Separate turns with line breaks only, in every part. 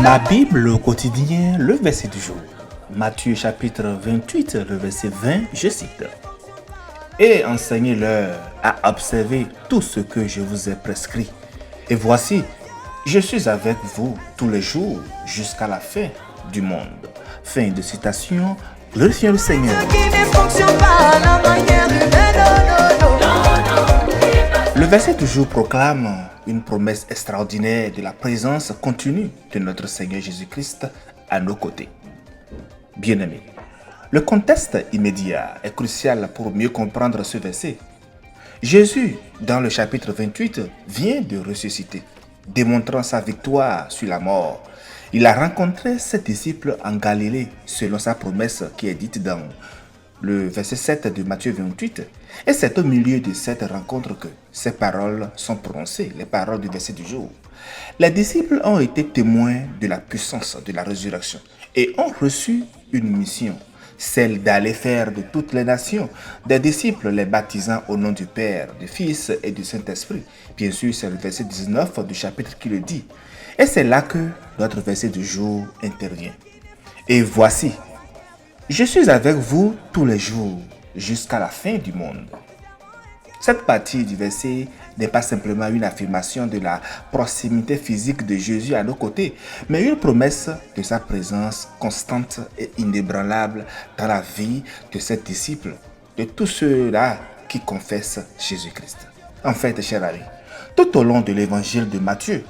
Ma Bible au quotidien, le verset du jour. Matthieu chapitre 28, le verset 20, je cite. Et enseignez-leur à observer tout ce que je vous ai prescrit. Et voici, je suis avec vous tous les jours jusqu'à la fin du monde. Fin de citation. Glorifions le Seigneur. Le verset du jour proclame une promesse extraordinaire de la présence continue de notre Seigneur Jésus-Christ à nos côtés. Bien-aimés, le contexte immédiat est crucial pour mieux comprendre ce verset. Jésus, dans le chapitre 28, vient de ressusciter, démontrant sa victoire sur la mort. Il a rencontré ses disciples en Galilée, selon sa promesse qui est dite dans le verset 7 de Matthieu 28. Et c'est au milieu de cette rencontre que ces paroles sont prononcées, les paroles du verset du jour. Les disciples ont été témoins de la puissance de la résurrection et ont reçu une mission, celle d'aller faire de toutes les nations des disciples, les baptisant au nom du Père, du Fils et du Saint-Esprit. Bien sûr, c'est le verset 19 du chapitre qui le dit. Et c'est là que notre verset du jour intervient. Et voici, je suis avec vous tous les jours jusqu'à la fin du monde. Cette partie du verset n'est pas simplement une affirmation de la proximité physique de Jésus à nos côtés, mais une promesse de sa présence constante et inébranlable dans la vie de ses disciples, de tous ceux-là qui confessent Jésus-Christ. En fait, chers amis, tout au long de l'évangile de Matthieu,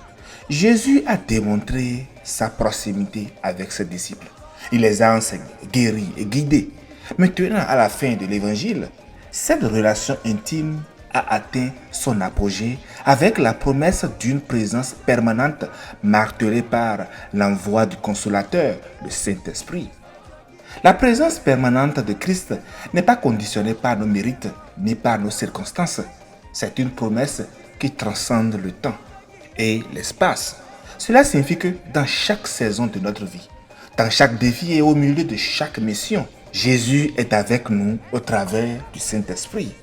Jésus a démontré sa proximité avec ses disciples. Il les a enseignés, guéris et guidés. Maintenant, à la fin de l'évangile, cette relation intime a atteint son apogée avec la promesse d'une présence permanente martelée par l'envoi du Consolateur, le Saint-Esprit. La présence permanente de Christ n'est pas conditionnée par nos mérites ni par nos circonstances. C'est une promesse qui transcende le temps et l'espace. Cela signifie que dans chaque saison de notre vie, dans chaque défi et au milieu de chaque mission, Jésus est avec nous au travers du Saint-Esprit.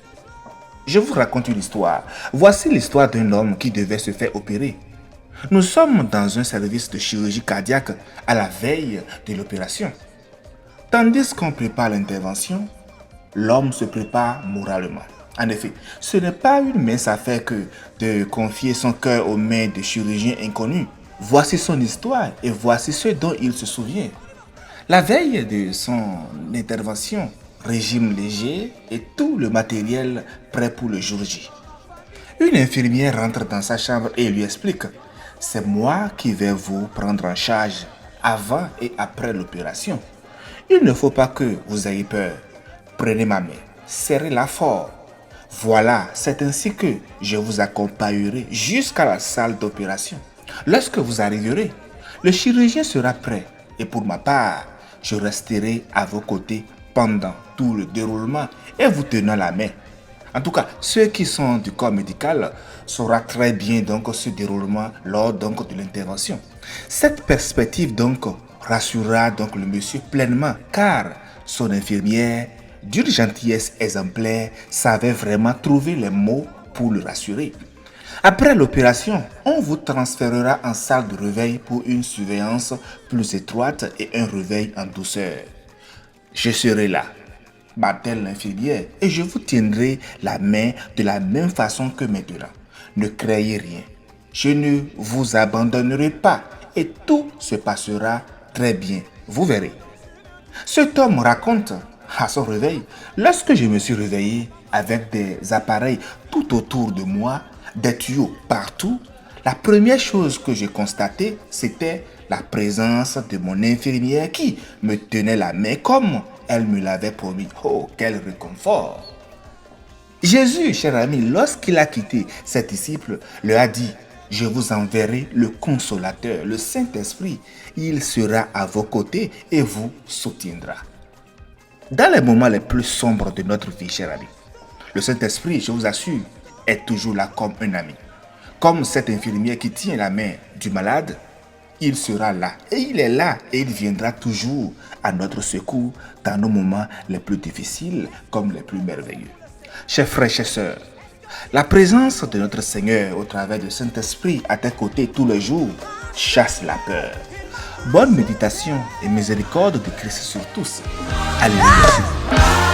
Je vous raconte une histoire. Voici l'histoire d'un homme qui devait se faire opérer. Nous sommes dans un service de chirurgie cardiaque à la veille de l'opération. Tandis qu'on prépare l'intervention, l'homme se prépare moralement. En effet, ce n'est pas une mince affaire que de confier son cœur aux mains de chirurgiens inconnus. Voici son histoire et voici ce dont il se souvient. La veille de son intervention, régime léger et tout le matériel prêt pour le jour J. Une infirmière rentre dans sa chambre et lui explique « C'est moi qui vais vous prendre en charge avant et après l'opération. Il ne faut pas que vous ayez peur. Prenez ma main, serrez-la fort. Voilà, c'est ainsi que je vous accompagnerai jusqu'à la salle d'opération. Lorsque vous arriverez, le chirurgien sera prêt et pour ma part, je resterai à vos côtés pendant tout le déroulement et vous tenant la main. En tout cas, ceux qui sont du corps médical sauront très bien donc ce déroulement lors donc de l'intervention. Cette perspective donc rassurera donc le monsieur pleinement car son infirmière, d'une gentillesse exemplaire, savait vraiment trouver les mots pour le rassurer. Après l'opération, on vous transférera en salle de réveil pour une surveillance plus étroite et un réveil en douceur. Je serai là, m'a-t-elle l'infirmière, et je vous tiendrai la main de la même façon que maintenant. Ne craignez rien. Je ne vous abandonnerai pas et tout se passera très bien. Vous verrez. Cet homme raconte à son réveil, lorsque je me suis réveillé avec des appareils tout autour de moi, des tuyaux partout, la première chose que j'ai constatée, c'était la présence de mon infirmière qui me tenait la main comme elle me l'avait promis. Oh, quel réconfort! Jésus, cher ami, lorsqu'il a quitté ses disciples, leur a dit, je vous enverrai le Consolateur, le Saint-Esprit. Il sera à vos côtés et vous soutiendra. Dans les moments les plus sombres de notre vie, cher ami, le Saint-Esprit, je vous assure, est toujours là comme un ami. Comme cette infirmière qui tient la main du malade, il sera là et il est là et il viendra toujours à notre secours dans nos moments les plus difficiles comme les plus merveilleux. Chers frères, chers sœurs, la présence de notre Seigneur au travers du Saint-Esprit à tes côtés tous les jours chasse la peur. Bonne méditation et miséricorde de Christ sur tous. Alléluia.